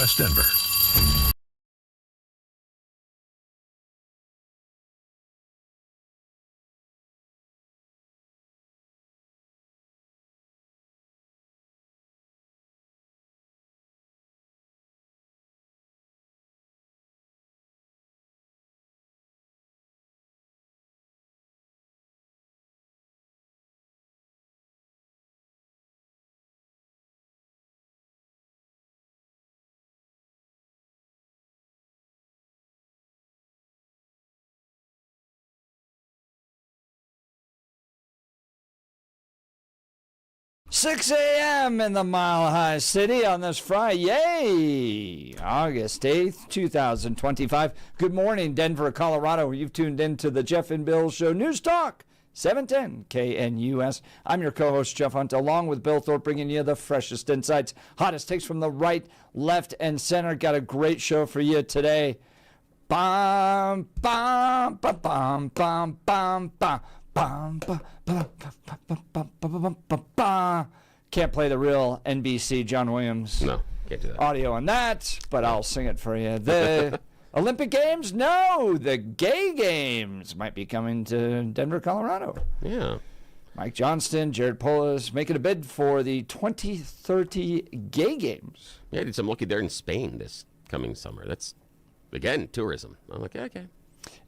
West Denver. Six a.m. in the Mile High City on this Friday, August 8th, 2025. Good morning, Denver, Colorado. You've tuned into the Jeff and Bill Show News Talk, 710 KNUS. I'm your co-host, Jeff Hunt, along with Bill Thorpe, bringing you the freshest insights, hottest takes from the right, left, and center. Got a great show for you today. Bum, bum, bum, bum, bum, bum, bum. Can't play the real NBC John Williams No, can't do that. audio on that, but I'll sing it for you. The Olympic Games? No, the gay games might be coming to Denver, Colorado. Yeah. Mike Johnston, Jared Polis making a bid for the 2030 gay games. Yeah, I did some looking there in Spain this coming summer. That's, again, tourism. I'm like, okay.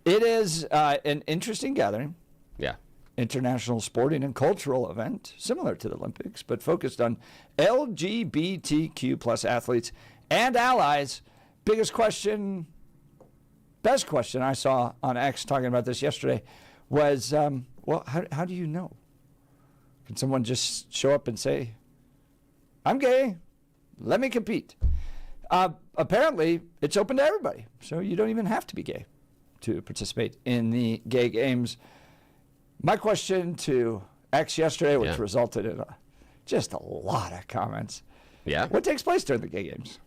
It is an interesting gathering. Yeah. International sporting and cultural event, similar to the Olympics, but focused on LGBTQ plus athletes and allies. Biggest question, best question I saw on X talking about this yesterday was, well, how do you know? Can someone just show up and say, I'm gay, let me compete? Apparently, it's open to everybody, so you don't even have to be gay to participate in the gay games. My question to X yesterday, which resulted in just a lot of comments. Yeah? What takes place during the gay games?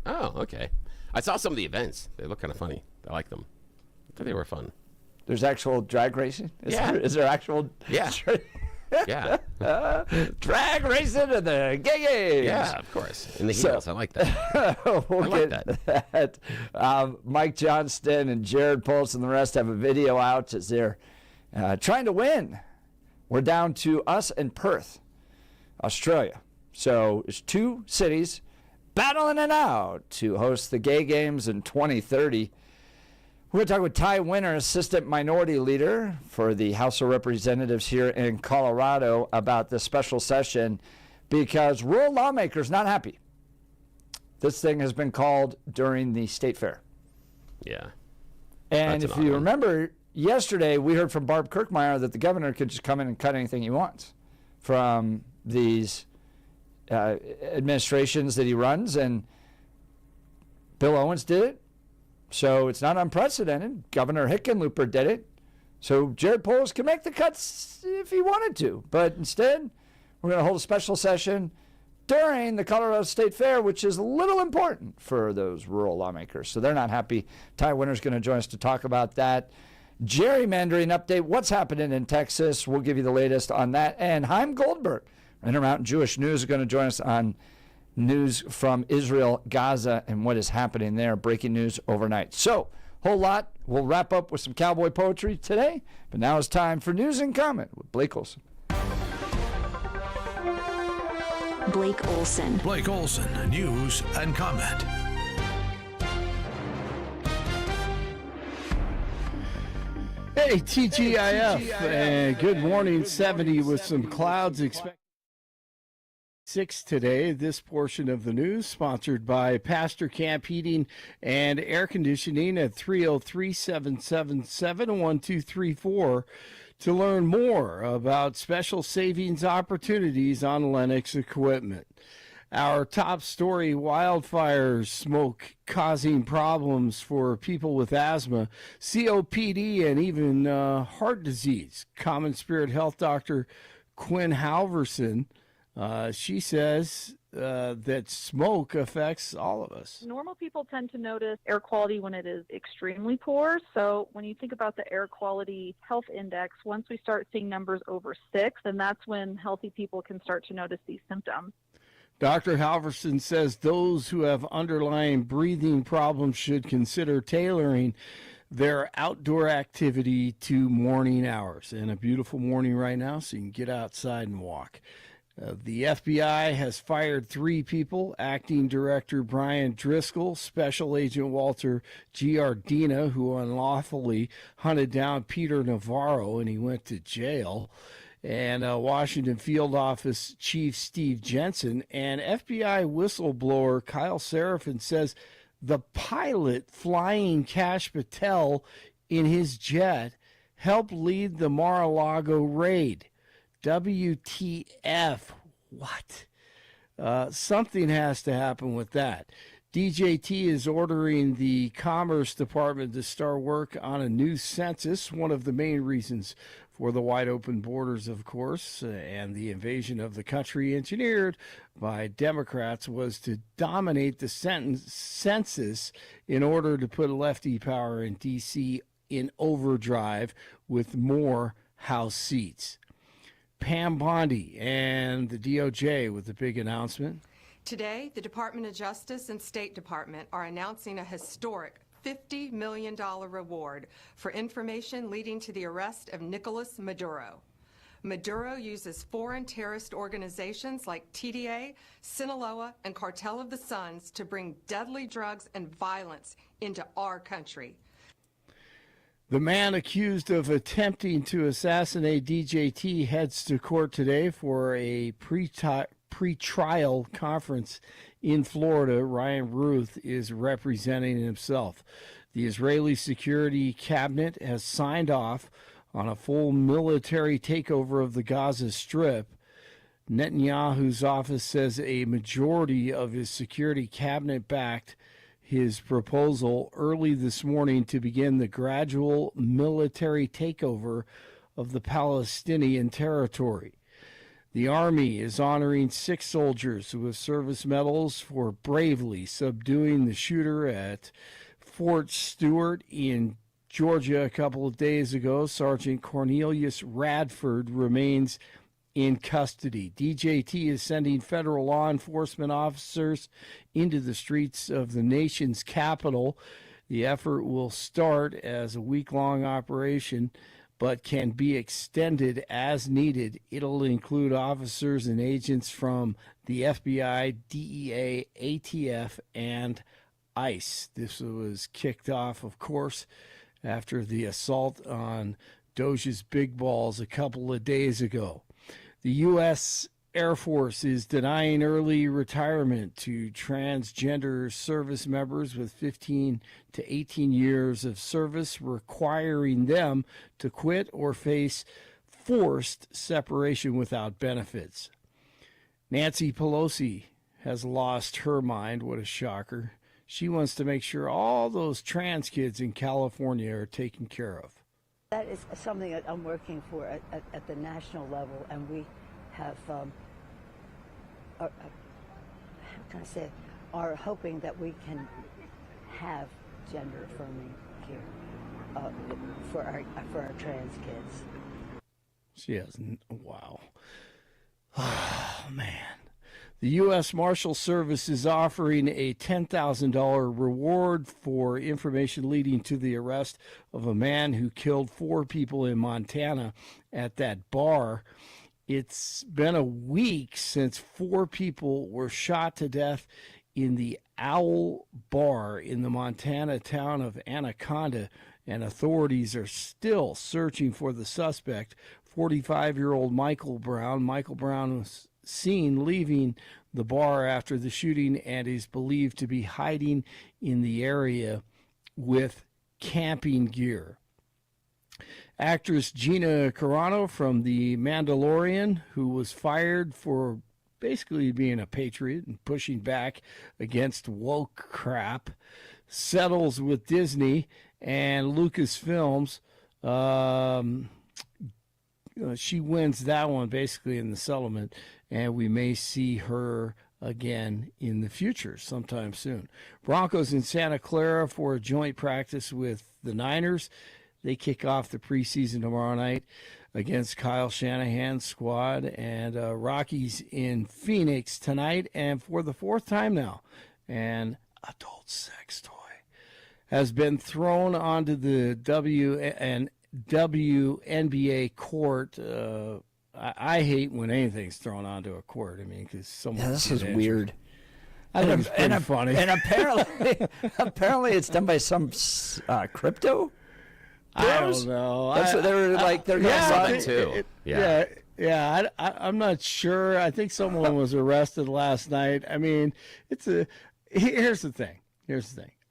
Oh, okay. I saw some of the events. They look kind of funny. I like them. I thought they were fun. There's actual drag racing? Yeah. Is there actual... Yeah. Yeah. Drag racing in the gay games. Yeah, of course. In the heels. I like that. We'll I like get that. Mike Johnston and Jared Polis and the rest have a video out as they're trying to win. We're down to us and Perth, Australia. So it's two cities battling it out to host the gay games in 2030. We're going to talk with Ty Winner, Assistant Minority Leader for the House of Representatives here in Colorado, about this special session because rural lawmakers not happy. This thing has been called during the state fair. Yeah. And if you remember, yesterday we heard from Barb Kirkmeyer that the governor could just come in and cut anything he wants from these administrations that he runs, and Bill Owens did it. So it's not unprecedented. Governor Hickenlooper did it. So Jared Polis can make the cuts if he wanted to. But instead, we're going to hold a special session during the Colorado State Fair, which is a little important for those rural lawmakers. So they're not happy. Ty Winner's going to join us to talk about that. Gerrymandering update. What's happening in Texas? We'll give you the latest on that. And Chaim Goldberg, Intermountain Jewish News, is going to join us on news from Israel, Gaza, and what is happening there. Breaking news overnight. So, whole lot. We'll wrap up with some cowboy poetry today. But now it's time for News and Comment with Blake Olson. Blake Olson. Blake Olson, News and Comment. Hey, TGIF, and good morning. 70 with some clouds expected. 6 today. This portion of the news sponsored by Pastor Camp Heating and Air Conditioning at 303-777-1234 to learn more about special savings opportunities on Lennox equipment. Our top story, wildfires, smoke causing problems for people with asthma, COPD, and even heart disease. Common Spirit Health Doctor Quinn Halverson, she says that smoke affects all of us. Normal people tend to notice air quality when it is extremely poor. So when you think about the air quality health index, once we start seeing numbers over 6, then that's when healthy people can start to notice these symptoms. Dr. Halverson says those who have underlying breathing problems should consider tailoring their outdoor activity to morning hours. And a beautiful morning right now, so you can get outside and walk. The FBI has fired 3 people: Acting Director Brian Driscoll, Special Agent Walter Giardina, who unlawfully hunted down Peter Navarro and he went to jail, and Washington Field Office Chief Steve Jensen. And FBI whistleblower Kyle Seraphin says the pilot flying Kash Patel in his jet helped lead the Mar-a-Lago raid. WTF. What? Something has to happen with that. DJT is ordering the Commerce Department to start work on a new census, one of the main reasons for the wide open borders, of course, and the invasion of the country engineered by Democrats was to dominate the census in order to put lefty power in D.C. in overdrive with more House seats. Pam Bondi and the DOJ with the big announcement. Today, the Department of Justice and State Department are announcing a historic $50 million reward for information leading to the arrest of Nicolas Maduro. Maduro uses foreign terrorist organizations like TDA, Sinaloa, and Cartel of the Suns to bring deadly drugs and violence into our country. The man accused of attempting to assassinate DJT heads to court today for a pre-trial conference in Florida. Ryan Ruth is representing himself. The Israeli Security Cabinet has signed off on a full military takeover of the Gaza Strip. Netanyahu's office says a majority of his security cabinet backed his proposal early this morning to begin the gradual military takeover of the Palestinian territory. The Army is honoring 6 soldiers with service medals for bravely subduing the shooter at Fort Stewart in Georgia a couple of days ago. Sergeant Cornelius Radford remains in custody. DJT is sending federal law enforcement officers into the streets of the nation's capital. The effort will start as a week-long operation, but can be extended as needed. It'll include officers and agents from the FBI, DEA, ATF, and ICE. This was kicked off, of course, after the assault on Doge's Big Balls a couple of days ago. The U.S. Air Force is denying early retirement to transgender service members with 15 to 18 years of service, requiring them to quit or face forced separation without benefits. Nancy Pelosi has lost her mind. What a shocker. She wants to make sure all those trans kids in California are taken care of. That is something that I'm working for at the national level, and we have, how can I say, are hoping that we can have gender affirming care for our trans kids. She has, wow. Oh, man. The U.S. Marshal Service is offering a $10,000 reward for information leading to the arrest of a man who killed 4 people in Montana at that bar. It's been a week since 4 people were shot to death in the Owl Bar in the Montana town of Anaconda, and authorities are still searching for the suspect, 45-year-old Michael Brown. Michael Brown was seen leaving the bar after the shooting and is believed to be hiding in the area with camping gear. Actress Gina Carano from The Mandalorian, who was fired for basically being a patriot and pushing back against woke crap, settles with Disney and Lucasfilms. She wins that one basically in the settlement, and we may see her again in the future sometime soon. Broncos in Santa Clara for a joint practice with the Niners. They kick off the preseason tomorrow night against Kyle Shanahan's squad, and Rockies in Phoenix tonight. And for the fourth time now, an adult sex toy has been thrown onto the WNBA court. I hate when anything's thrown onto a court. I mean, because someone. Yeah, this is weird. I think it's pretty funny. And apparently it's done by some crypto. I don't know. That's what they were like. They're that too. Yeah. I'm not sure. I think someone was arrested last night. I mean, here's the thing.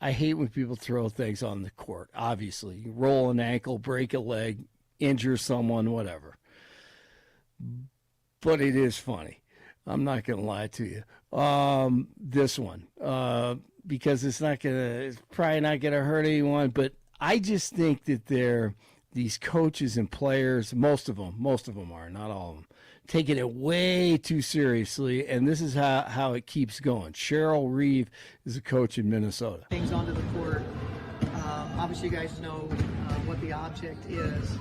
I hate when people throw things on the court. Obviously, you roll an ankle, break a leg, injure someone, whatever. But it is funny. I'm not going to lie to you. This one, because it's probably not going to hurt anyone. But I just think that these coaches and players, most of them are, not all of them, taking it way too seriously, and this is how it keeps going. Cheryl Reeve is a coach in Minnesota. Things onto the court. Obviously, you guys know what the object is,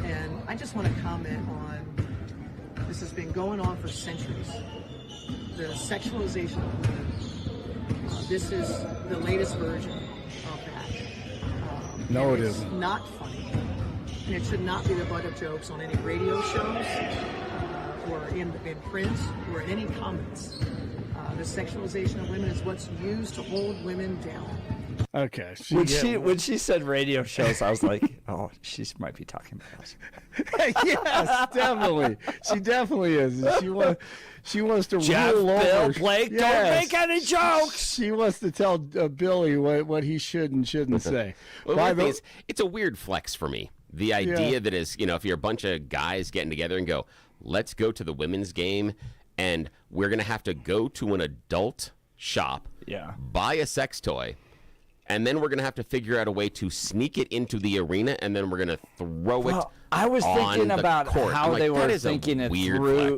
and I just want to comment on this has been going on for centuries. The sexualization of women. This is the latest version of that. No, it it's isn't. Not funny, and it should not be the butt of jokes on any radio shows. Or in print, or in any comments. The sexualization of women is what's used to hold women down. Okay. When she said radio shows, I was like, oh, she might be talking about us. Yes, definitely. She definitely is. She wants to Jeff, rule Bill, over. Blake, don't make any jokes. She wants to tell Billy what he should and shouldn't say. Well, it's a weird flex for me. The idea that is, if you're a bunch of guys getting together and go, let's go to the women's game, and we're going to have to go to an adult shop, buy a sex toy, and then we're going to have to figure out a way to sneak it into the arena, and then we're going to throw it I was thinking about court. how they were thinking it through.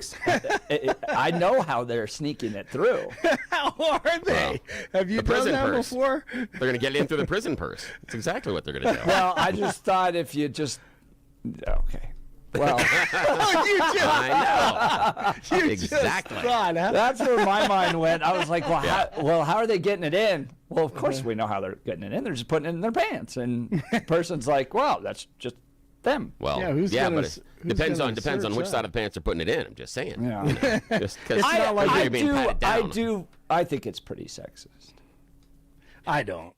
I know how they're sneaking it through. How are they? Have you done that before? They're going to get it in through the prison purse. That's exactly what they're going to do. Well, I just thought if you just... Okay. Well, I know. Exactly. That's where my mind went. I was like, well, how are they getting it in? Well, of course we know how they're getting it in. They're just putting it in their pants. And the person's like, well, that's just them. Well, but it depends on which side of the pants they're putting it in. I'm just saying. Yeah. Just because you're being patted down. I think it's pretty sexist. I don't.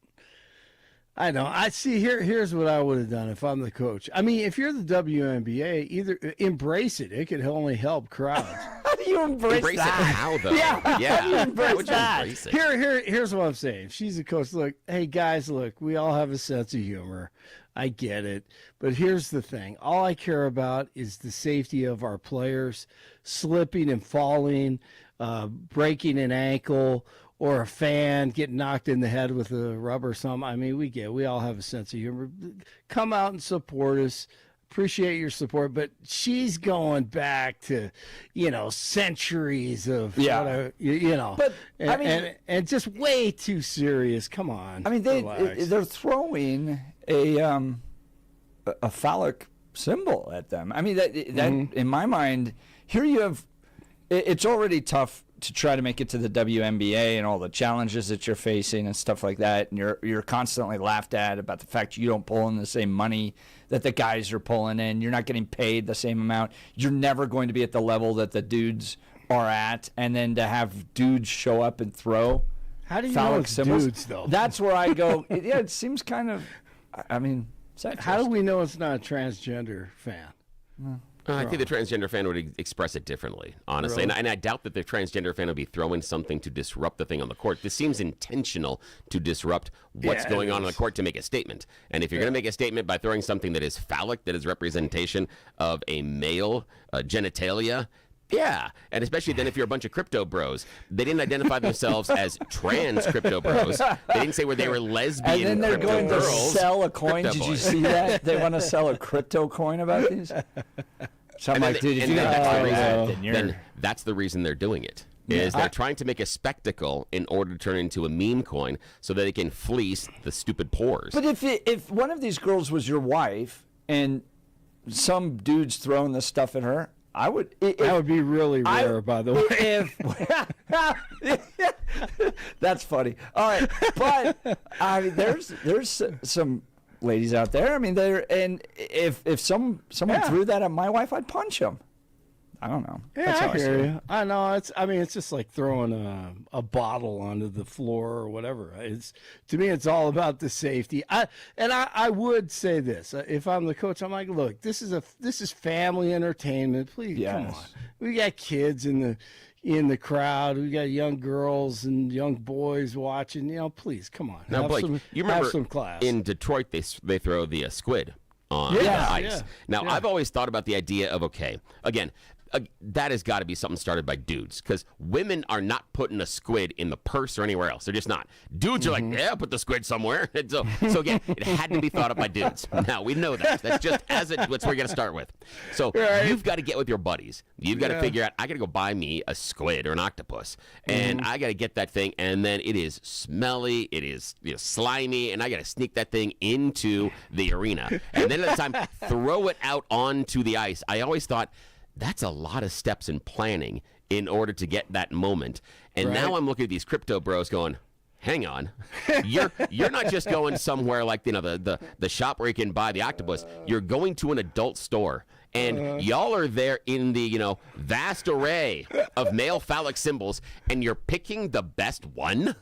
I see. Here's what I would have done if I'm the coach. I mean, if you're the WNBA, either embrace it. It could only help crowds. How do you embrace that? It how, though? Yeah. How do you embrace that? Here's what I'm saying. She's a coach. Look, hey guys, look, we all have a sense of humor. I get it, but here's the thing. All I care about is the safety of our players. Slipping and falling, breaking an ankle, or a fan getting knocked in the head with a rubber or something. I mean, we all have a sense of humor. Come out and support us. Appreciate your support. But she's going back to, centuries of, But, and just way too serious. Come on. I mean, they're throwing a phallic symbol at them. I mean, that in my mind, here you have, it's already tough to try to make it to the WNBA and all the challenges that you're facing and stuff like that, and you're constantly laughed at about the fact you don't pull in the same money that the guys are pulling in. You're not getting paid the same amount. You're never going to be at the level that the dudes are at, and then to have dudes show up and throw how do you phallic know it's symbols, dudes though? That's where I go. It seems kind of. I mean, sexist. How do we know it's not a transgender fan? I think the transgender fan would express it differently, honestly. Really? And I doubt that the transgender fan would be throwing something to disrupt the thing on the court. This seems intentional to disrupt what's going on the court to make a statement. And if you're going to make a statement by throwing something that is phallic, that is representation of a male genitalia, yeah. And especially then if you're a bunch of crypto bros. They didn't identify themselves as trans crypto bros. They didn't say where they were lesbian and then they're crypto going girls. to sell a coin. Did you see that? They want to sell a crypto coin about these? So I'm like, dude, if you're going to try that, then that's the reason they're doing it. is they're trying to make a spectacle in order to turn into a meme coin so that they can fleece the stupid pores. But if one of these girls was your wife and some dude's throwing this stuff at her, I would. That would be really rare, by the way. That's funny. All right, but I mean, there's some ladies out there. I mean, if someone threw that at my wife, I'd punch him. I don't know. Yeah, That's how I hear see it. you. I know. It's just like throwing a bottle onto the floor or whatever. To me, it's all about the safety. I would say this: if I'm the coach, I'm like, look, this is family entertainment. Please, come on. We got kids in the crowd. We got young girls and young boys watching. Please, come on. Now, Blake, you remember have some class. in Detroit they throw the squid on the ice. Yeah, now, I've always thought about the idea of, okay, again, that has got to be something started by dudes, because women are not putting a squid in the purse or anywhere else. They're just not. Dudes are like, yeah, put the squid somewhere. And so again, it had to be thought up by dudes. Now, we know that. That's just that's where you're going to start with. So you've got to get with your buddies. You've got to figure out, I got to go buy me a squid or an octopus, and I got to get that thing, and then it is smelly, it is slimy, and I got to sneak that thing into the arena. And then at the time, throw it out onto the ice. I always thought, that's a lot of steps in planning in order to get that moment. And now I'm looking at these crypto bros going, hang on, you're not just going somewhere like the shop where you can buy the octopus. You're going to an adult store. And y'all are there in the, vast array of male phallic symbols, and you're picking the best one.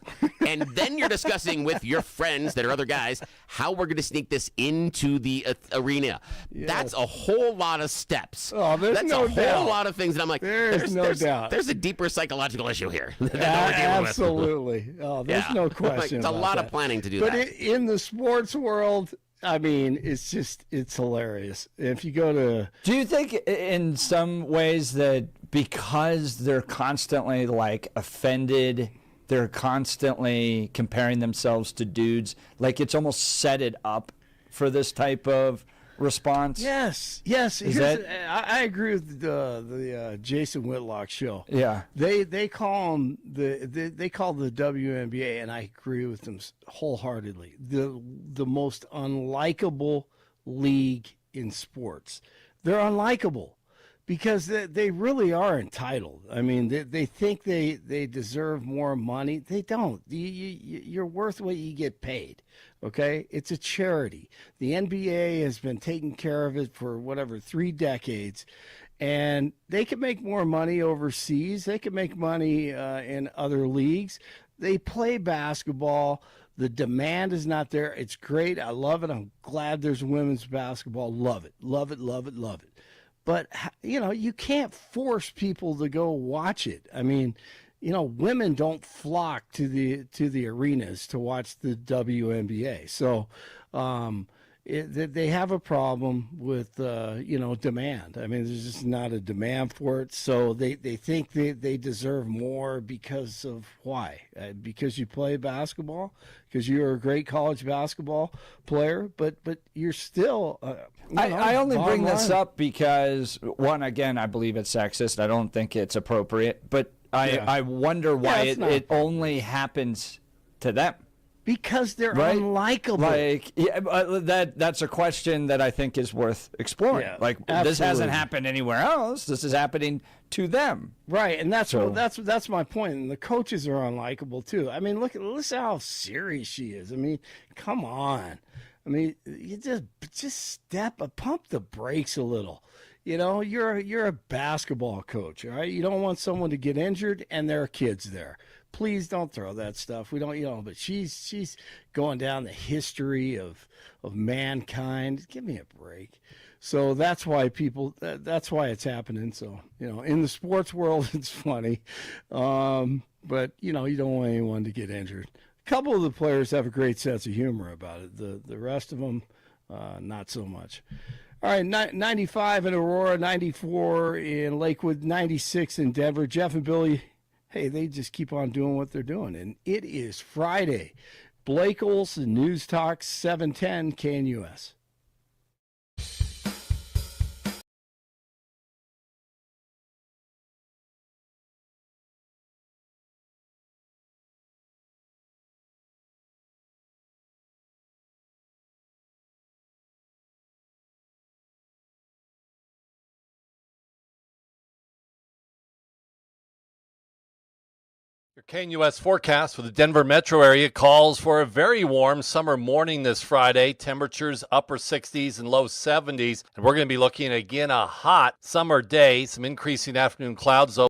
And then you're discussing with your friends that are other guys how we're going to sneak this into the arena. Yes. That's a whole lot of steps. Oh, That's no a doubt. whole lot of things. And I'm like, there's no doubt. There's a deeper psychological issue here. Absolutely. Oh, there's no question. It's a lot of planning to do that. But in the sports world, I mean, it's hilarious. If you go to... Do you think in some ways that because they're constantly offended, they're constantly comparing themselves to dudes, like it's almost set it up for this type of response? Yes. I agree with the Jason Whitlock show. Yeah, they call him they call the WNBA, and I agree with them wholeheartedly, the most unlikable league in sports. They're unlikable because they really are entitled. I mean, they think they deserve more money. They don't. You're worth what you get paid. Okay, it's a charity. The NBA has been taking care of it for 3 decades, and they can make more money overseas. They can make money in other leagues. They play basketball. The demand is not there. It's great. I love it. I'm glad there's women's basketball. Love it. Love it. Love it. Love it. But you can't force people to go watch it. I mean, women don't flock to the arenas to watch the WNBA. So they have a problem with demand. I mean, there's just not a demand for it. So they think they deserve more because of why? Because you play basketball, because you're a great college basketball player, but you're still. I only bring this up because, one, again, I believe it's sexist. I don't think it's appropriate, but I wonder why it only happens to them. Because they're unlikable. That's a question that I think is worth exploring. Yeah, this hasn't happened anywhere else. This is happening to them. Right, and that's my point. And the coaches are unlikable too. I mean, listen how serious she is. I mean, come on. I mean, you just pump the brakes a little. You're a basketball coach, all right? You don't want someone to get injured, and there are kids there. Please don't throw that stuff. We don't, but she's going down the history of mankind. Give me a break. So that's why that's why it's happening. So, in the sports world, it's funny. But, you don't want anyone to get injured. A couple of the players have a great sense of humor about it. The rest of them, not so much. All right, 95 in Aurora, 94 in Lakewood, 96 in Denver. Jeff and Billy, hey, they just keep on doing what they're doing. And it is Friday. Blake Olson, News Talk 710 KNUS. Your KNUS forecast for the Denver metro area calls for a very warm summer morning this Friday. Temperatures upper 60s and low 70s. And we're going to be looking at, again, a hot summer day. Some increasing afternoon clouds over.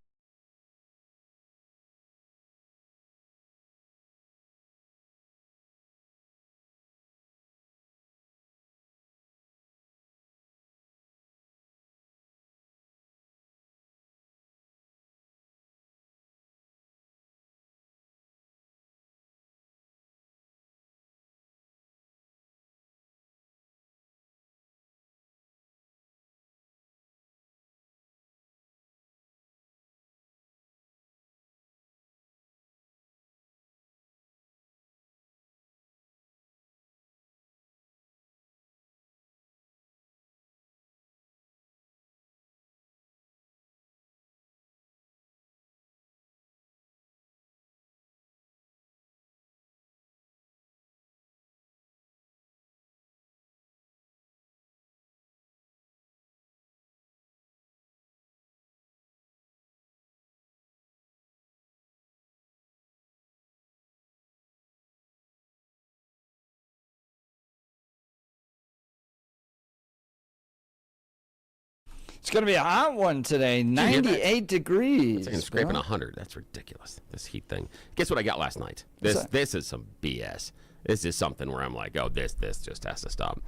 It's going to be a hot one today, 98 degrees. It's scraping 100. That's ridiculous, this heat thing. Guess what I got last night? This is some BS. This is something where I'm like, oh, this just has to stop.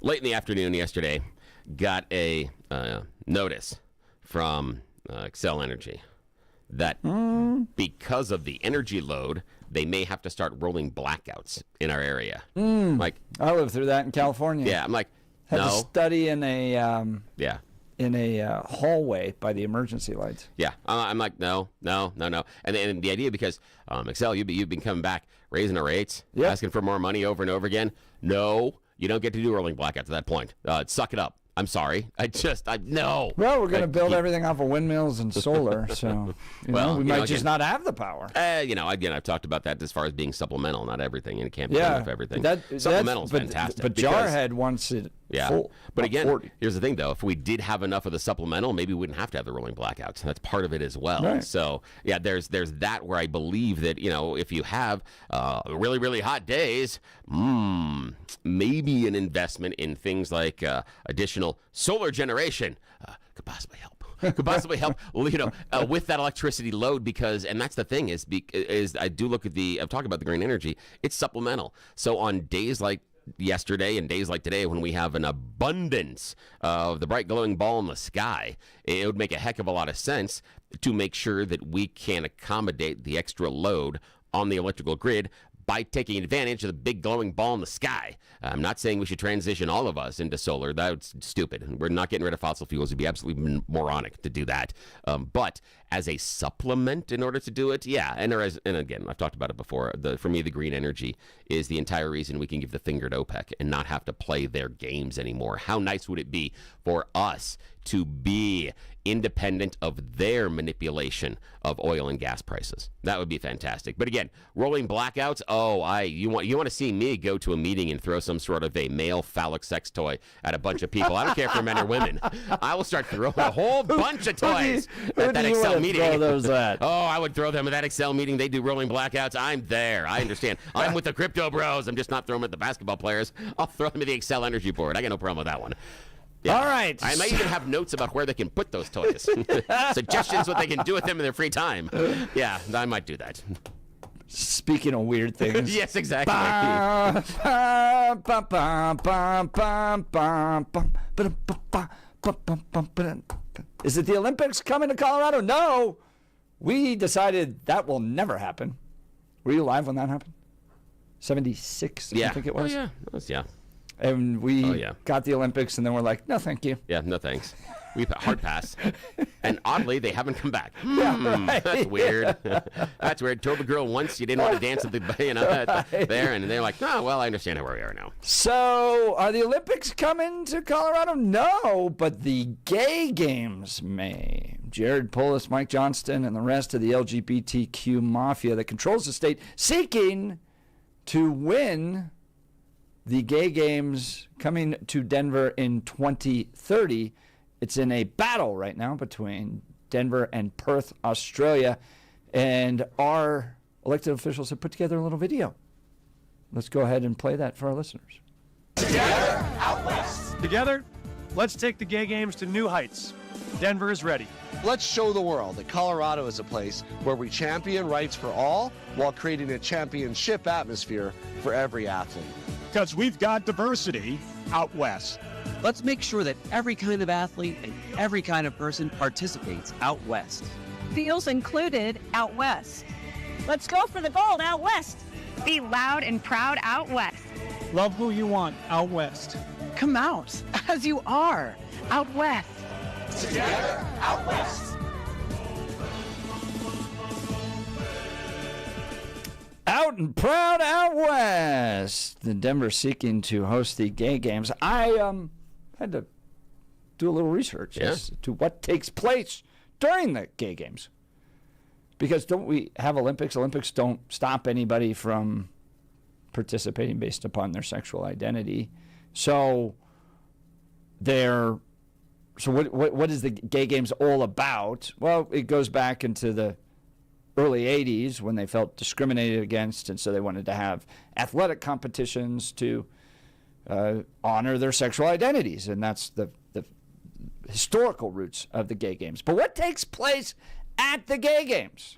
Late in the afternoon yesterday, got a notice from Xcel Energy that because of the energy load, they may have to start rolling blackouts in our area. Like, I lived through that in California. Yeah, I'm like, Had no. to study in a hallway by the emergency lights. Yeah, I'm like, no. And the idea, because Xcel, you've been coming back, raising our rates, asking for more money over and over again. No, you don't get to do rolling blackouts at that point. Suck it up. I'm sorry. No. Well, we're going to build everything off of windmills and solar, so we might just not have the power. Again, I've talked about that as far as being supplemental, not everything, and it can't be enough everything. Supplemental is fantastic. But Jarhead wants it full. But again, 40. here's the thing, though. If we did have enough of the supplemental, maybe we wouldn't have to have the rolling blackouts. That's part of it as well. Right. So, yeah, there's that where I believe that, if you have really, really hot days, maybe an investment in things like additional solar generation could possibly help. With that electricity load, because, and that's the thing is I do look at I'm talking about the green energy. It's supplemental. So on days like yesterday and days like today, when we have an abundance of the bright glowing ball in the sky, it would make a heck of a lot of sense to make sure that we can accommodate the extra load on the electrical grid by taking advantage of the big glowing ball in the sky. I'm not saying we should transition all of us into solar. That's stupid. We're not getting rid of fossil fuels. It'd be absolutely moronic to do that. But as a supplement in order to do it, yeah. And again, I've talked about it before. For me, the green energy is the entire reason we can give the finger to OPEC and not have to play their games anymore. How nice would it be for us to be independent of their manipulation of oil and gas prices? That would be fantastic. But again, rolling blackouts, you want to see me go to a meeting and throw some sort of a male phallic sex toy at a bunch of people. I don't care if they're men or women. I will start throwing a whole bunch of toys at that Xcel meeting. Throw those at? I would throw them at that Xcel meeting. They do rolling blackouts. I'm there. I understand. I'm with the crypto bros. I'm just not throwing them at the basketball players. I'll throw them at the Xcel Energy board. I got no problem with that one. Yeah. All right. I might even have notes about where they can put those toys. Suggestions what they can do with them in their free time. Yeah, I might do that. Speaking of weird things. Yes, exactly. Is it the Olympics coming to Colorado? No. We decided that will never happen. Were you alive when that happened? 76, I think it was. Oh, yeah. Yeah. And we got the Olympics, and then we're like, no, thank you. Yeah, no thanks. We've hard pass. And oddly, they haven't come back. Right. That's weird. That's weird. Told the girl once you didn't want to dance at there, and they're like, oh, well, I understand where we are now. So, are the Olympics coming to Colorado? No, but the gay games may. Jared Polis, Mike Johnston, and the rest of the LGBTQ mafia that controls the state seeking to win the gay games coming to Denver in 2030. It's in a battle right now between Denver and Perth, Australia. And our elected officials have put together a little video. Let's go ahead and play that for our listeners. Together, out west. Together, let's take the gay games to new heights. Denver is ready. Let's show the world that Colorado is a place where we champion rights for all while creating a championship atmosphere for every athlete. Because we've got diversity out west. Let's make sure that every kind of athlete and every kind of person participates out west. Feels included out west. Let's go for the gold out west. Be loud and proud out west. Love who you want out west. Come out as you are out west. Together, out west. Out and proud out west. The Denver seeking to host the gay games. I had to do a little research as to what takes place during the gay games. Because don't we have Olympics? Olympics don't stop anybody from participating based upon their sexual identity. So what is the gay games all about? Well, it goes back into the early 80s when they felt discriminated against, and so they wanted to have athletic competitions to honor their sexual identities, and that's the historical roots of the gay games. But what takes place at the gay games?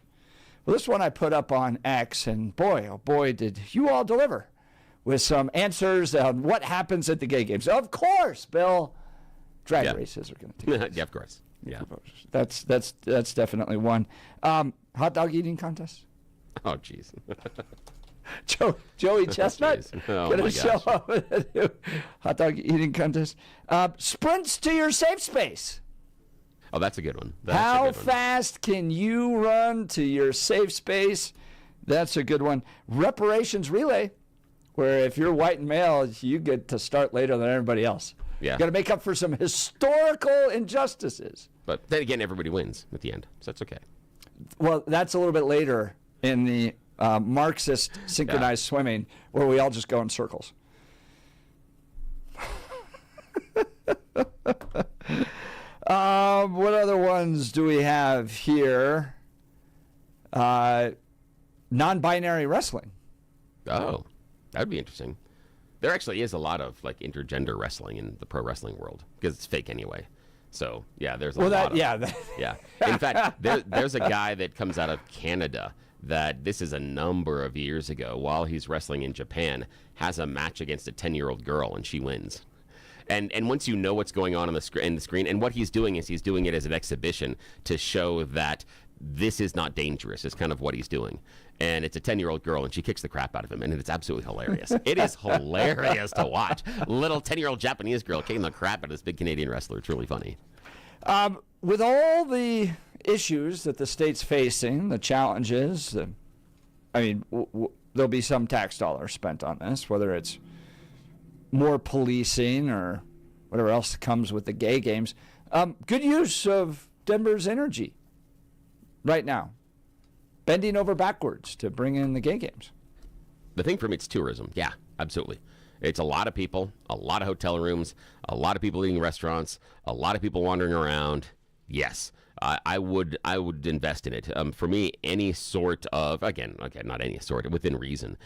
Well, this one I put up on X, and boy, oh boy, did you all deliver with some answers on what happens at the gay games. Of course, Bill, drag races are going to take place. Yeah, of course. Yeah, that's definitely one. Hot dog eating contest. Oh, jeez. Joey Chestnut Oh, going my to show up with a new hot dog eating contest. Sprints to your safe space. Oh, that's a good one. How fast can you run to your safe space? That's a good one. Reparations relay, where if you're white and male, you get to start later than everybody else. Yeah. Got to make up for some historical injustices. But then again, everybody wins at the end, so that's okay. Well, that's a little bit later in the Marxist synchronized swimming, where we all just go in circles. What other ones do we have here? Non-binary wrestling. Oh, that would be interesting. There actually is a lot of like intergender wrestling in the pro wrestling world because it's fake anyway. So yeah, there's a lot of yeah. In fact, there's a guy that comes out of Canada that this is a number of years ago while he's wrestling in Japan has a match against a 10-year-old girl and she wins. And once you know what's going on the screen, and what he's doing is he's doing it as an exhibition to show that this is not dangerous. It's kind of what he's doing. And it's a 10-year-old girl, and she kicks the crap out of him, and it's absolutely hilarious. It is hilarious to watch. Little 10-year-old Japanese girl kicking the crap out of this big Canadian wrestler. It's really funny. With all the issues that the state's facing, the challenges, there'll be some tax dollars spent on this, whether it's more policing or whatever else comes with the gay games. Good use of Denver's energy right now, bending over backwards to bring in the gay games. The thing for me, it's tourism. Yeah, absolutely. It's a lot of people, a lot of hotel rooms, a lot of people eating restaurants, a lot of people wandering around. Yes, I would invest in it. For me, any sort of, again, not any sort, within reason,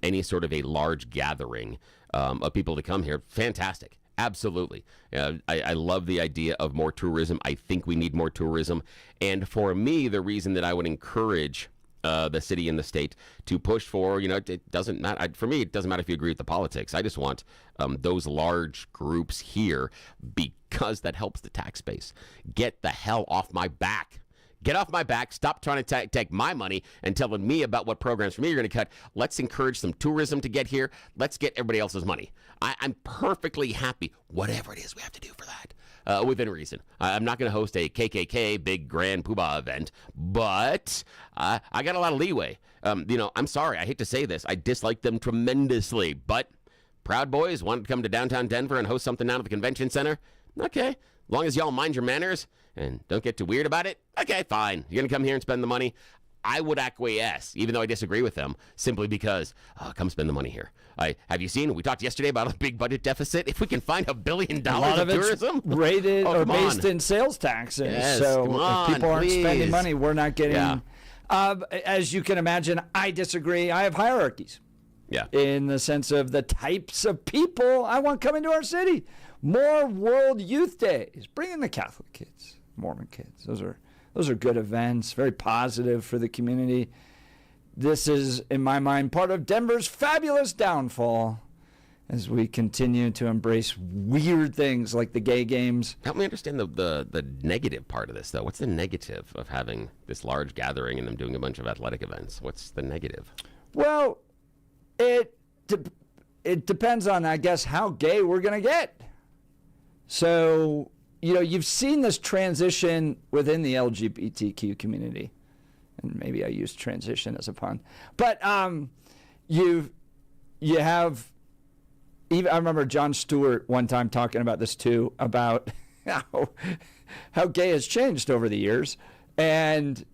any sort of a large gathering of people to come here, fantastic. Absolutely. I love the idea of more tourism. I think we need more tourism. And for me, the reason that I would encourage the city and the state to push for, it doesn't matter. For me, it doesn't matter if you agree with the politics. I just want those large groups here because that helps the tax base. Get the hell off my back. Get off my back. Stop trying to take my money and telling me about what programs for me you're going to cut. Let's encourage some tourism to get here. Let's get everybody else's money. I'm perfectly happy, whatever it is we have to do for that, within reason. I'm not going to host a KKK big grand poobah event, but I got a lot of leeway. I'm sorry. I hate to say this. I dislike them tremendously, but Proud Boys wanted to come to downtown Denver and host something down at the convention center. Okay. As long as y'all mind your manners and don't get too weird about it, okay, fine. You're going to come here and spend the money. I would acquiesce, even though I disagree with them, simply because, come spend the money here. Have you seen, we talked yesterday about a big budget deficit. If we can find $1 billion of tourism. Rated or based in sales taxes. Yes, so come on, if people aren't please. spending money, we're not getting As you can imagine, I disagree. I have hierarchies. Yeah. In the sense of the types of people I want coming to our city. More World Youth Days. Bring in the Catholic kids, Mormon kids. Those are good events, very positive for the community. This is, in my mind, part of Denver's fabulous downfall as we continue to embrace weird things like the gay games. Help me understand the negative part of this, though. What's the negative of having this large gathering and them doing a bunch of athletic events? What's the negative? Well, it depends on, I guess, how gay we're going to get. So, you've seen this transition within the LGBTQ community. And maybe I used transition as a pun. But you have... Even I remember Jon Stewart one time talking about this too, about how gay has changed over the years. And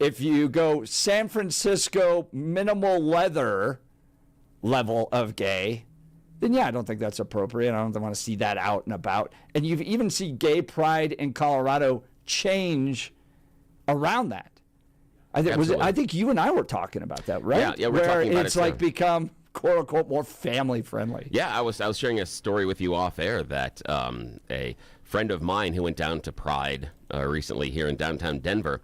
if you go San Francisco minimal leather level of gay, then yeah, I don't think that's appropriate. I don't want to see that out and about. And you even see gay pride in Colorado change around that. I think you and I were talking about that, right? Yeah, we're talking about it's like become quote unquote more family friendly. Yeah, I was sharing a story with you off air that a friend of mine who went down to Pride recently here in downtown Denver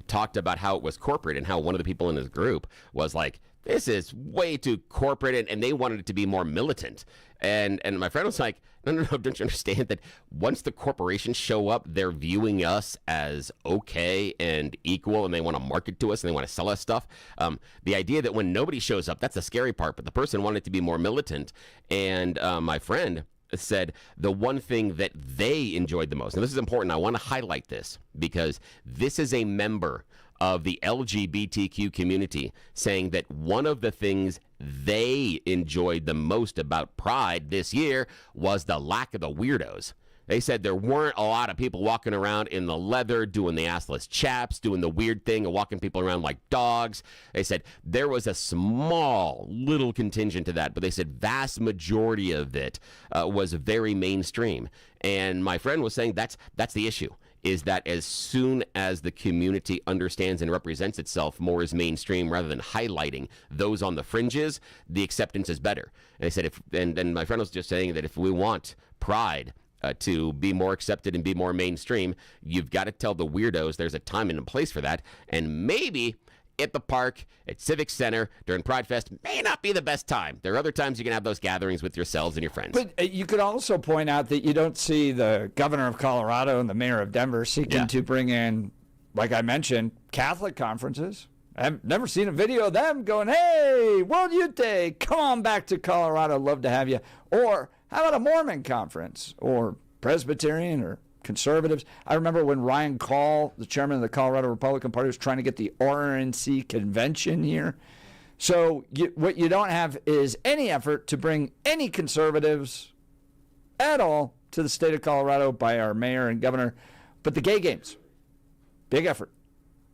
talked about how it was corporate and how one of the people in his group was like, this is way too corporate, and they wanted it to be more militant. And my friend was like, no, don't you understand that once the corporations show up, they're viewing us as okay and equal, and they want to market to us, and they want to sell us stuff. The idea that when nobody shows up, that's the scary part, but the person wanted to be more militant. And my friend said the one thing that they enjoyed the most, and this is important, I want to highlight this, because this is a member of the LGBTQ community saying that one of the things they enjoyed the most about Pride this year was the lack of the weirdos. They said there weren't a lot of people walking around in the leather, doing the assless chaps, doing the weird thing and walking people around like dogs. They said there was a small little contingent to that, but they said vast majority of it was very mainstream. And my friend was saying that's the issue, is that as soon as the community understands and represents itself more as mainstream rather than highlighting those on the fringes, the acceptance is better. And they said, and my friend was just saying that if we want Pride to be more accepted and be more mainstream, you've got to tell the weirdos there's a time and a place for that. And maybe at the park, at Civic Center, during Pride Fest may not be the best time. There are other times you can have those gatherings with yourselves and your friends. But you could also point out that you don't see the governor of Colorado and the mayor of Denver seeking to bring in, like I mentioned, Catholic conferences. I've never seen a video of them going, hey, World Youth Day, come on back to Colorado, love to have you. Or how about a Mormon conference or Presbyterian or conservatives? I remember when Ryan Call, the chairman of the Colorado Republican Party, was trying to get the RNC convention here. So what you don't have is any effort to bring any conservatives at all to the state of Colorado by our mayor and governor. But the gay games, big effort.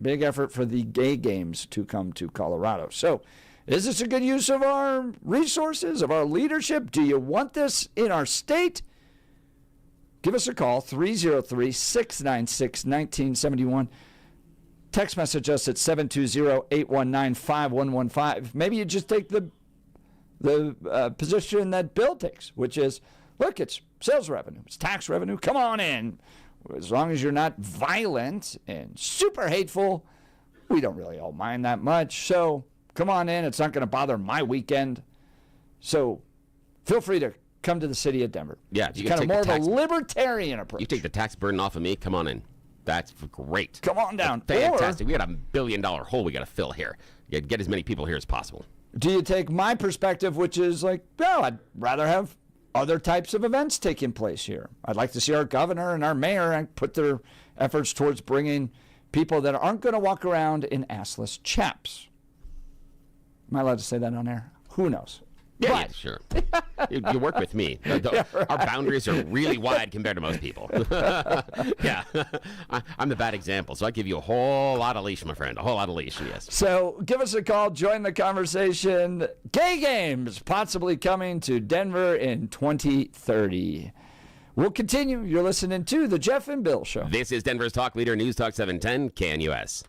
Big effort for the gay games to come to Colorado. So is this a good use of our resources, of our leadership? Do you want this in our state? Give us a call, 303-696-1971. Text message us at 720-819-5115. Maybe you just take the position that Bill takes, which is, look, it's sales revenue, it's tax revenue. Come on in. As long as you're not violent and super hateful, we don't really all mind that much. So come on in. It's not going to bother my weekend. So feel free to come to the city of Denver. Yeah, it's kind of more of a libertarian approach. You take the tax burden off of me. Come on in. That's great. Come on down. That's fantastic. We got $1 billion hole we got to fill here. You get as many people here as possible. Do you take my perspective, which is like, well, I'd rather have other types of events taking place here. I'd like to see our governor and our mayor put their efforts towards bringing people that aren't going to walk around in assless chaps. Am I allowed to say that on air? Who knows? Yeah, sure. You work with me. Our boundaries are really wide compared to most people. Yeah. I'm the bad example, so I give you a whole lot of leash, my friend. A whole lot of leash, yes. So give us a call. Join the conversation. Gay games possibly coming to Denver in 2030. We'll continue. You're listening to The Jeff and Bill Show. This is Denver's Talk Leader, News Talk 710, KNUS.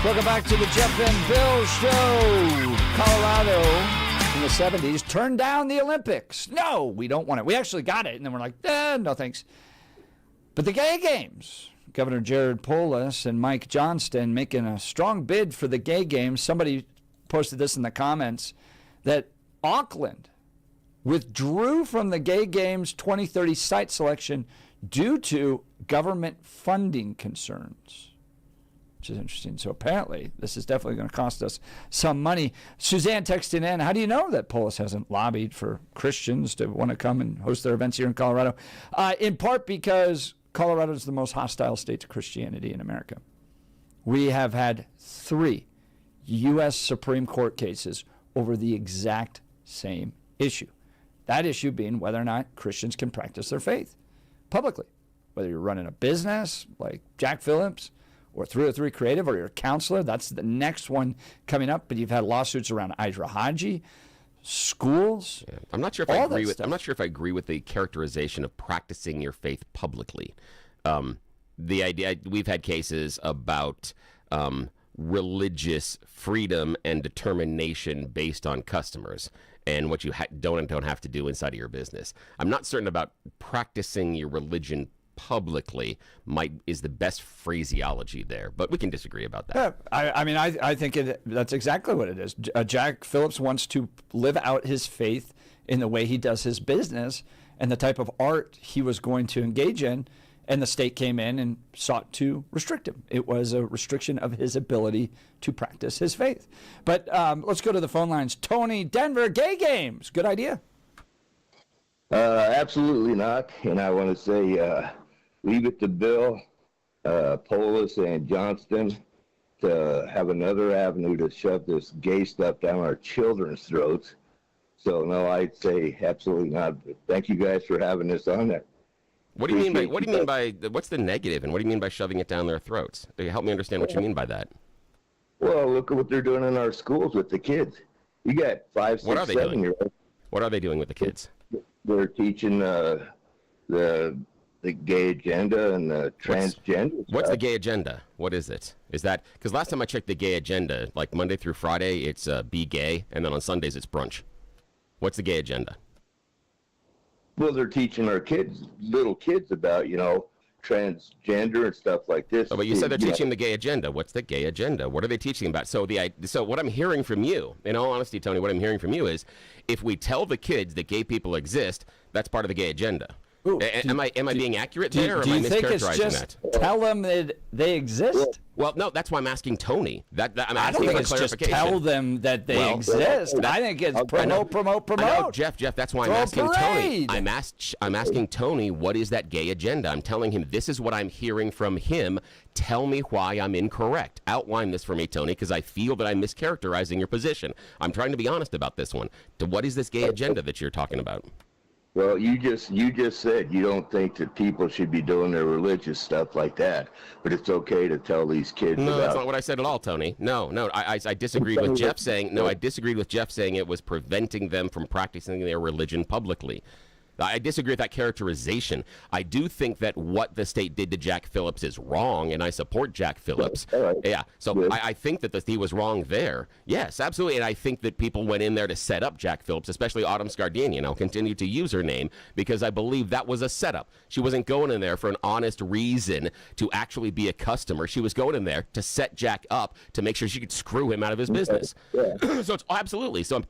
Welcome back to the Jeff and Bill Show. Colorado in the 70s turned down the Olympics. No, we don't want it. We actually got it, and then we're like, no thanks. But the gay games, Governor Jared Polis and Mike Johnston making a strong bid for the gay games. Somebody posted this in the comments that Auckland withdrew from the gay games 2030 site selection due to government funding concerns, which is interesting. So apparently this is definitely going to cost us some money. Suzanne texted in, how do you know that Polis hasn't lobbied for Christians to want to come and host their events here in Colorado? In part because Colorado is the most hostile state to Christianity in America. We have had 3 U.S. Supreme Court cases over the exact same issue. That issue being whether or not Christians can practice their faith publicly. Whether you're running a business like Jack Phillips or 303 Creative, or you're a counselor, that's the next one coming up. But you've had lawsuits around Ijra Haji, schools. Yeah. I'm not sure if I agree with the characterization of practicing your faith publicly. The idea, we've had cases about religious freedom and determination based on customers and what you don't and don't have to do inside of your business. I'm not certain about practicing your religion publicly is the best phraseology there, but we can disagree about that. Yeah, I think that's exactly what it is. Jack Phillips wants to live out his faith in the way he does his business and the type of art he was going to engage in, and the state came in and sought to restrict him. It was a restriction of his ability to practice his faith. But let's go to the phone lines. Tony, Denver, gay games. Good idea. Absolutely not. And I want to say, leave it to Bill, Polis, and Johnston to have another avenue to shove this gay stuff down our children's throats. So, no, I'd say absolutely not. But thank you guys for having this on there. What do you mean by what's the negative, and what do you mean by shoving it down their throats? Help me understand what you mean by that. Well, look at what they're doing in our schools with the kids. You got 5, 6, 7-year-olds. What are they doing with the kids? They're teaching the gay agenda and the transgender What's the gay agenda? What is it? Is that because last time I checked the gay agenda, like Monday through Friday, it's be gay, and then on Sundays it's brunch. What's the gay agenda? Well, they're teaching our kids, little kids, about, transgender and stuff like this. Oh, but you said they're teaching the gay agenda. What's the gay agenda? What are they teaching about? So what I'm hearing from you, in all honesty, Tony, what I'm hearing from you is, if we tell the kids that gay people exist, that's part of the gay agenda. Ooh, am I being accurate there, or am I mischaracterizing that? Do you think it's just tell them that they exist? Well, no, that's why I'm asking Tony. I'm I don't think it's just tell them that they exist. I think it's promote. Jeff, that's why I'm asking Tony. I'm asking Tony, what is that gay agenda? I'm telling him this is what I'm hearing from him. Tell me why I'm incorrect. Outline this for me, Tony, because I feel that I'm mischaracterizing your position. I'm trying to be honest about this one. What is this gay agenda that you're talking about? Well, you just said you don't think that people should be doing their religious stuff like that, but it's okay to tell these kids. No, that's not what I said at all, Tony. No, I disagreed with Jeff saying. No, I disagreed with Jeff saying it was preventing them from practicing their religion publicly. I disagree with that characterization. I do think that what the state did to Jack Phillips is wrong, and I support Jack Phillips. Right. Yeah, so I think that he was wrong there. Yes, absolutely, and I think that people went in there to set up Jack Phillips, especially Autumn Scardini, and I'll continue to use her name because I believe that was a setup. She wasn't going in there for an honest reason to actually be a customer. She was going in there to set Jack up to make sure she could screw him out of his business. Yeah. So it's absolutely. So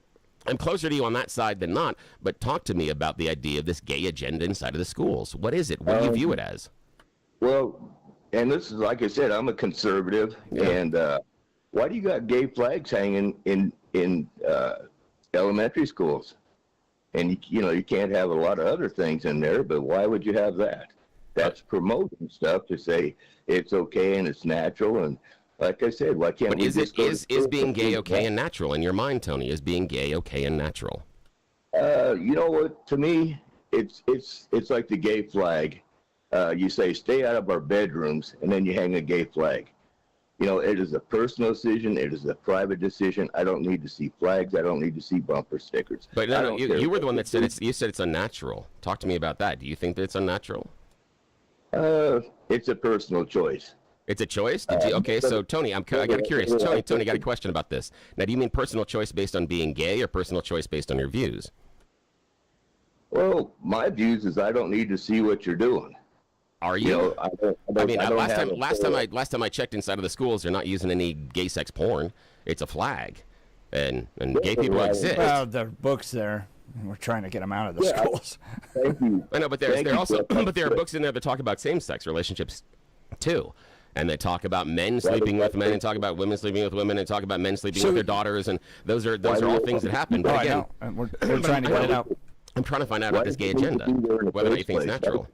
I'm closer to you on that side than not, but talk to me about the idea of this gay agenda inside of the schools. What is it? What do you view it as? Well, and this is, like I said, I'm a conservative, and why do you got gay flags hanging in elementary schools? And, you can't have a lot of other things in there, but why would you have that? That's promoting stuff to say it's okay and it's natural, and like I said, why can't we just is being gay okay and natural in your mind, Tony? Is being gay okay and natural? You know what? To me, it's like the gay flag. You say stay out of our bedrooms, and then you hang a gay flag. It is a personal decision. It is a private decision. I don't need to see flags. I don't need to see bumper stickers. But no, you were the one that said you said it's unnatural. Talk to me about that. Do you think that it's unnatural? It's a personal choice. It's a choice? Okay, so Tony, I got curious. Tony, got a question about this. Now, do you mean personal choice based on being gay or personal choice based on your views? Well, my views is I don't need to see what you're doing. Are you? Last time I checked inside of the schools, they're not using any gay sex porn. It's a flag, and gay people exist. Well, there are books there. We're trying to get them out of the schools. Thank you. I know, but there are books in there that talk about same-sex relationships too. And they talk about men sleeping with men, and talk about women sleeping with women, and talk about men sleeping with their daughters, and those are all things that happen. But again, we're trying to get it out. I'm trying to find out about this gay agenda, whether or not you think it's natural.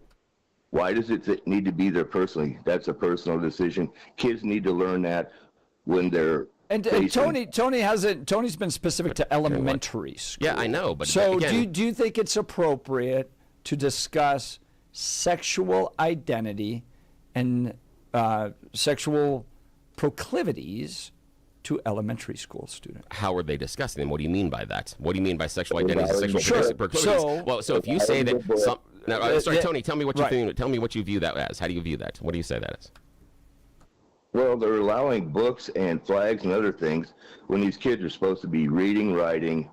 Why does it need to be there personally? That's a personal decision. Kids need to learn that when they're Tony's been specific to elementary school. Yeah, I know, but so again, do you think it's appropriate to discuss sexual identity and sexual proclivities to elementary school students? How are they discussing them? What do you mean by that? What do you mean by sexual identity and sexual proclivities? So if you say that sorry, Tony, tell me what you think. Tell me what you view that as. How do you view that? What do you say that is? Well, they're allowing books and flags and other things when these kids are supposed to be reading, writing,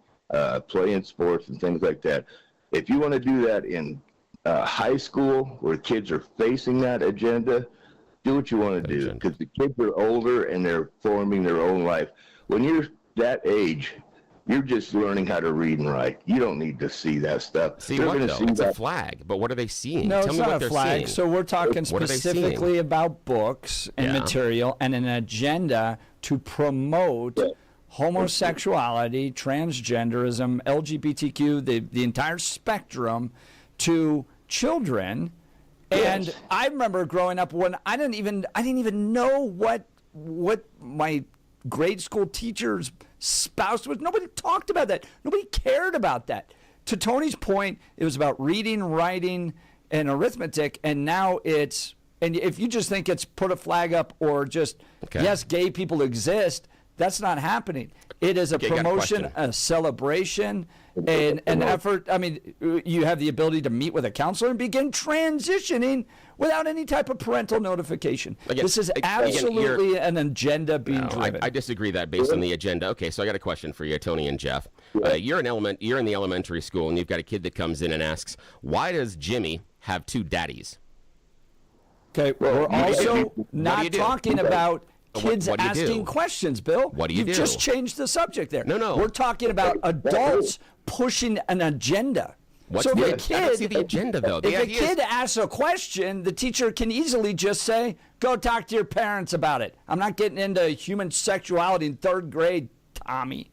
playing sports and things like that. If you want to do that in high school where kids are facing that agenda, do what you want to do, because the kids are older and they're forming their own life. When you're that age, you're just learning how to read and write. You don't need to see that stuff. See what, though? It's a flag, but what are they seeing? No, Tell it's me not what a they're flag. seeing. So we're talking specifically about books and material and an agenda to promote homosexuality, transgenderism, LGBTQ, the entire spectrum to children. And I remember growing up when I didn't even know what my grade school teacher's spouse was. Nobody talked about that. Nobody cared about that. To Tony's point, it was about reading, writing, and arithmetic, and now it's, and if you just think it's put a flag up or just, yes, gay people exist, that's not happening. It is a promotion, a celebration, and an effort. I mean, you have the ability to meet with a counselor and begin transitioning without any type of parental notification. This is absolutely an agenda being driven. I disagree that based on the agenda. Okay, so I got a question for you, Tony and Jeff. You're in the elementary school, and you've got a kid that comes in and asks, "Why does Jimmy have two daddies?" Okay, we're also not talking about kids asking questions, Bill. What do you do? You've just changed the subject there. No. We're talking about adults pushing an agenda. I don't see the agenda, though. If a kid asks a question, the teacher can easily just say, "Go talk to your parents about it. I'm not getting into human sexuality in third grade, Tommy."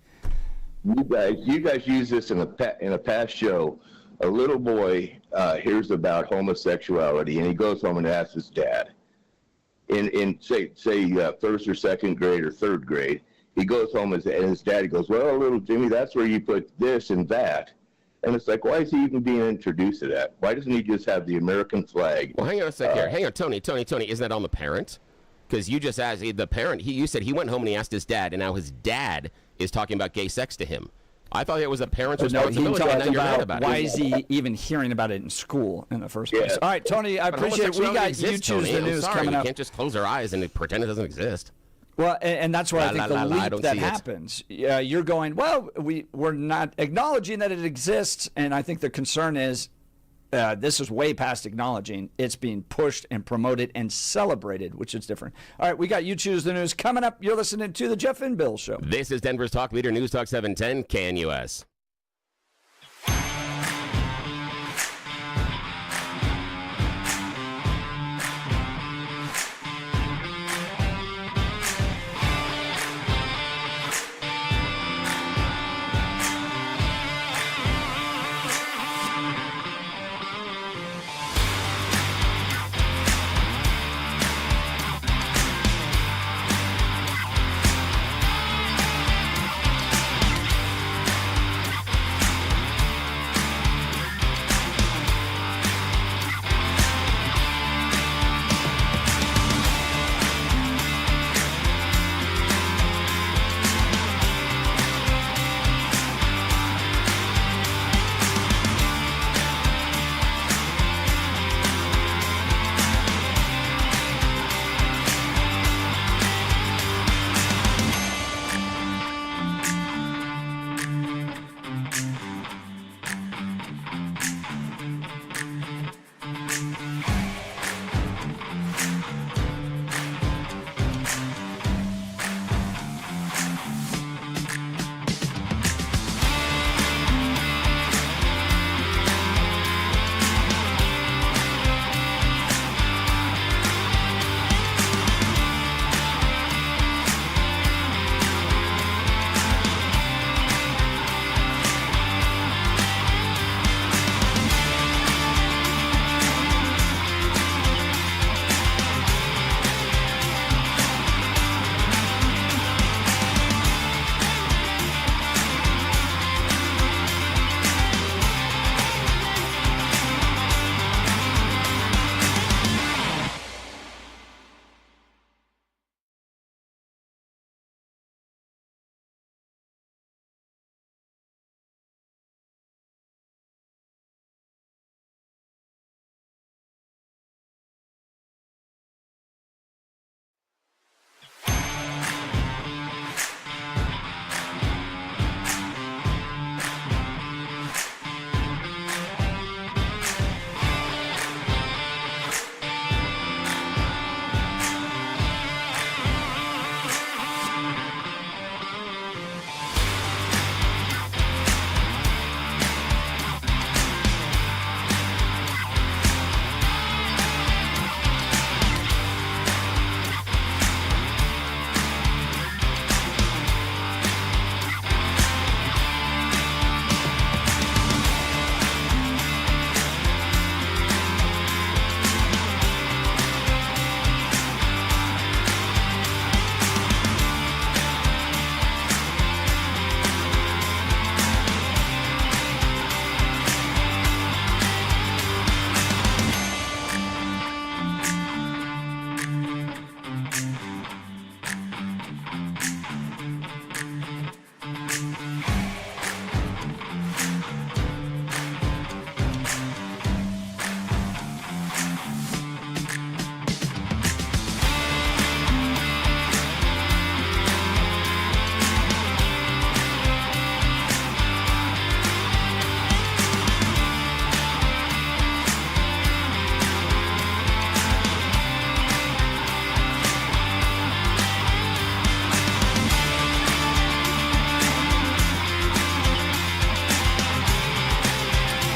You guys use this in a past show. A little boy hears about homosexuality, and he goes home and asks his dad. In say first or second grade or third grade, he goes home and his daddy goes, "Well, little Jimmy, that's where you put this and that." And it's like, why is he even being introduced to that? Why doesn't he just have the American flag? Well, hang on a sec here. Hang on, Tony. Isn't that on the parent? Because you just asked the parent. You said he went home and he asked his dad, and now his dad is talking about gay sex to him. I thought it was a parent's responsibility, and now you're mad about it. Why is he even hearing about it in school in the first place? All right, Tony, I appreciate it. We got You Choose the News coming up. You can't just close our eyes and pretend it doesn't exist. Well, and that's where I think the leap that happens. You're going, well, we're not acknowledging that it exists, and I think the concern is this is way past acknowledging. It's being pushed and promoted and celebrated, which is different. All right, we got You Choose the News coming up. You're listening to the Jeff and Bill Show. This is Denver's Talk Leader, News Talk 710, KNUS.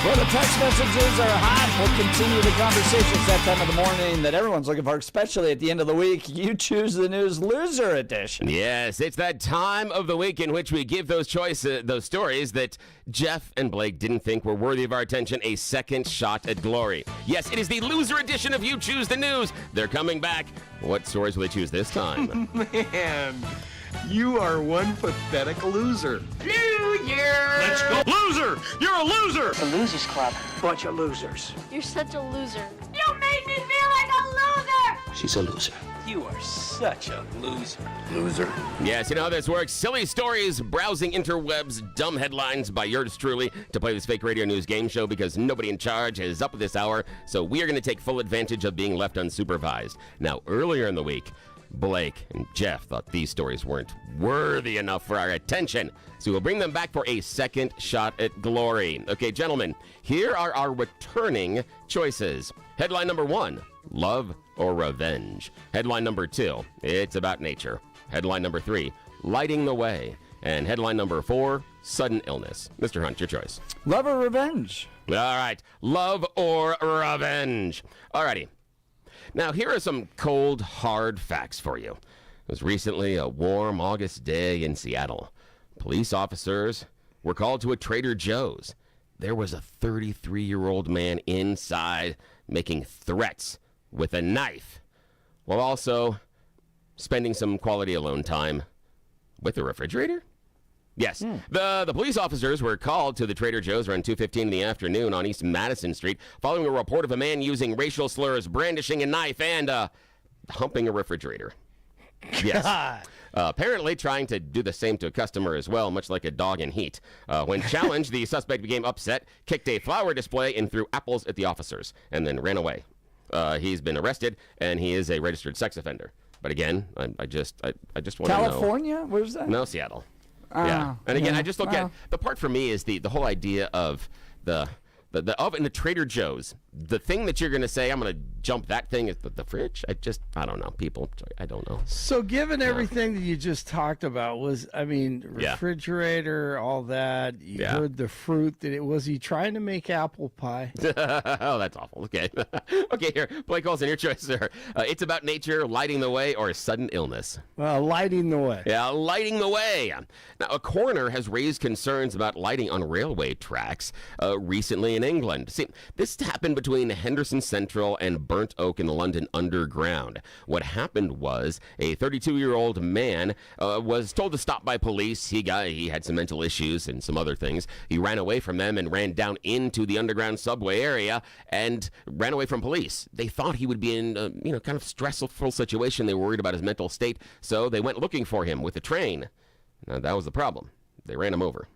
Well, the text messages are hot. We'll continue the conversation. It's that time of the morning that everyone's looking for, especially at the end of the week. You choose the news loser edition. Yes, it's that time of the week in which we give those stories that Jeff and Blake didn't think were worthy of our attention a second shot at glory. Yes, it is the loser edition of You Choose the News. They're coming back. What stories will they choose this time? Man, you are one pathetic loser. Loser! Let's go. Loser! You're a loser! The Losers Club. Bunch of losers. You're such a loser. You made me feel like a loser! She's a loser. You are such a loser. Loser. Yes, you know how this works. Silly stories, browsing interwebs, dumb headlines by yours truly to play this fake radio news game show because nobody in charge is up at this hour, so we are going to take full advantage of being left unsupervised. Now, earlier in the week, Blake and Jeff thought these stories weren't worthy enough for our attention, so we'll bring them back for a second shot at glory. Okay, gentlemen, here are our returning choices. Headline number 1, love or revenge. Headline number 2, it's about nature. Headline number 3, lighting the way. And headline number 4, sudden illness. Mr. Hunt, your choice. Love or revenge? All right, love or revenge. All righty. Now, here are some cold, hard facts for you. It was recently a warm August day in Seattle. Police officers were called to a Trader Joe's. There was a 33-year-old man inside making threats with a knife while also spending some quality alone time with the refrigerator. Yes, the police officers were called to the Trader Joe's around 2:15 in the afternoon on East Madison Street following a report of a man using racial slurs, brandishing a knife, and humping a refrigerator. Yes. Apparently trying to do the same to a customer as well, much like a dog in heat. When challenged, the suspect became upset, kicked a flower display, and threw apples at the officers, and then ran away. He's been arrested, and he is a registered sex offender. But again, I just want to know. California? Where's that? No, Seattle. Yeah. And again, I just look at the part for me is the whole idea of the oven, the Trader Joe's. The thing that you're going to say, I'm going to jump that thing is the fridge. I don't know. People, I don't know. So given everything that you just talked about refrigerator, all that, you heard the fruit, was he trying to make apple pie? Oh, that's awful. Okay. Okay, here. Blake Olson, your choice, sir. It's about nature, lighting the way, or sudden illness. Well, lighting the way. Yeah, lighting the way. Now, a coroner has raised concerns about lighting on railway tracks recently in England. See, this happened between Henderson Central and Burnt Oak in the London Underground. What happened was a 32-year-old man was told to stop by police. He had some mental issues and some other things. He ran away from them and ran down into the underground subway area and ran away from police. They thought he would be in a kind of stressful situation. They were worried about his mental state, so they went looking for him with a train. Now, that was the problem. They ran him over.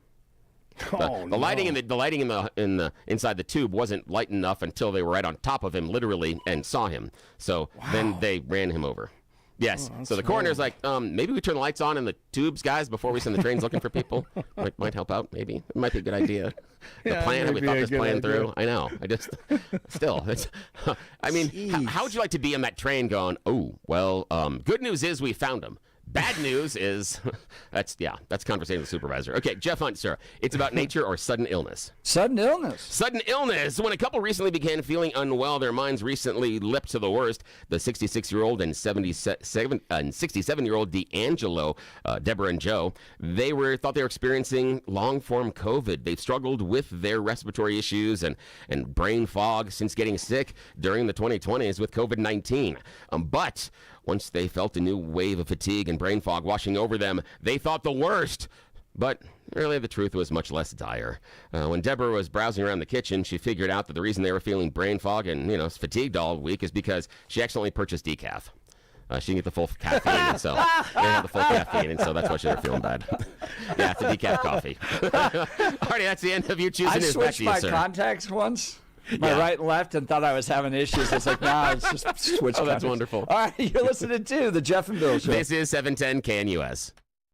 The lighting in the inside the tube wasn't light enough until they were right on top of him, literally, and saw him. So then they ran him over. Yes. So the coroner's like, maybe we turn the lights on in the tubes, guys, before we send the trains looking for people. Might help out. Maybe it might be a good idea. The plan. We thought this plan through. I know. I just still. I mean, how would you like to be on that train going? Oh, well. Good news is we found him. Bad news is that's conversation with the supervisor. Okay, Jeff Hunt, sir. It's about nature or sudden illness? Sudden illness. Sudden illness. When a couple recently began feeling unwell, their minds recently leapt to the worst. The 66-year-old and 67-year-old D'Angelo, Deborah and Joe, thought they were experiencing long-form COVID. They've struggled with their respiratory issues and brain fog since getting sick during the 2020s with COVID-19. But once they felt a new wave of fatigue and brain fog washing over them, they thought the worst. But really, the truth was much less dire. When Deborah was browsing around the kitchen, she figured out that the reason they were feeling brain fog and, fatigued all week is because she accidentally purchased decaf. She didn't get the full caffeine, and so they didn't have the full caffeine, and so that's why she was feeling bad. Yeah, it's a decaf coffee. Alrighty, that's the end of You Choosing News. Back to you, sir. I switched my contacts once. My right and left, and thought I was having issues. It's like, nah, it's just switch. Oh, that's wonderful. All right, you're listening to the Jeff and Bill Show. This is 710 KNUS.